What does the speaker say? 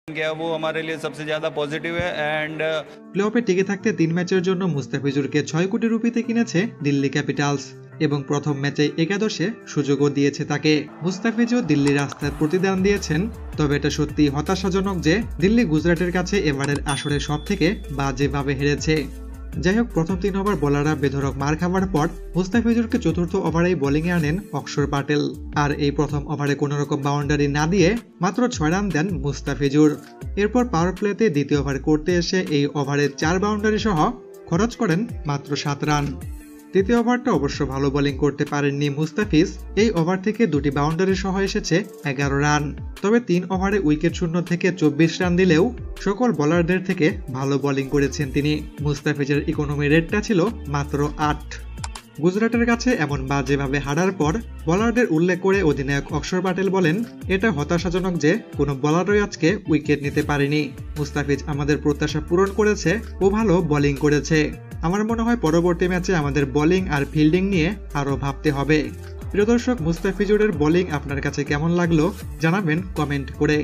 गया वो हमारे लिए सबसे ज़्यादा पॉजिटिव है एंड প্লে অফে টিকে থাকতে 3 ম্যাচের জন্য মুস্তাফিজুরকে 6 কোটি রুপিতে কিনেছে দিল্লি ক্যাপিটালস এবং প্রথম ম্যাচে একাদশে সুযোগও দিয়েছে তাকে। মুস্তাফিজও দিল্লির রাস্তায় প্রতিদান দিয়েছেন, তবে এটা সত্যি হতাশাজনক যে দিল্লি গুজরাটের কাছে এবারের আসরে সবথেকে বাজেভাবে হেরেছে। যাই হোক, প্রথম 3 ওভার বোলাররা বেধড়ক মার খাওয়ার পর মুস্তাফিজুরকে চতুর্থ ওভারেই বোলিংয়ে আনেন অক্ষর প্যাটেল, আর এই প্রথম ওভারে কোনোরকম বাউন্ডারি না দিয়ে মাত্র 6 রান দেন মুস্তাফিজুর। এরপর পাওয়ার প্লেতে দ্বিতীয় ওভার করতে এসে এই ওভারে 4 বাউন্ডারি সহ খরচ করেন মাত্র 7 রান। তৃতীয় ওভারটা অবশ্য ভালো বোলিং করতে পারেননি মুস্তাফিজ, এই ওভার থেকে 2টি বাউন্ডারি সহ এসেছে 11 রান। তবে 3 ওভারে উইকেট শূন্য থেকে 24 রান দিলেও সকল বোলারদের থেকে ভালো বোলিং করেছেন তিনি। মুস্তাফিজের ইকোনমি রেটটা ছিল মাত্র 8। গুজরাটের কাছে এমন বাজেভাবে হারার পর বোলারদের উল্লেখ করে অধিনায়ক অক্ষর প্যাটেল বলেন, এটা হতাশাজনক যে কোনো বোলারই আজকে উইকেট নিতে পারেনি। মুস্তাফিজ আমাদের প্রত্যাশা পূরণ করেছে ও ভালো বোলিং করেছে। আমার মনে হয় পরবর্তী ম্যাচে আমাদের বোলিং আর ফিল্ডিং নিয়ে আরও ভাবতে হবে। প্রিয় দর্শক, মুস্তাফিজুরের বোলিং আপনার কাছে কেমন লাগলো জানাবেন কমেন্ট করে।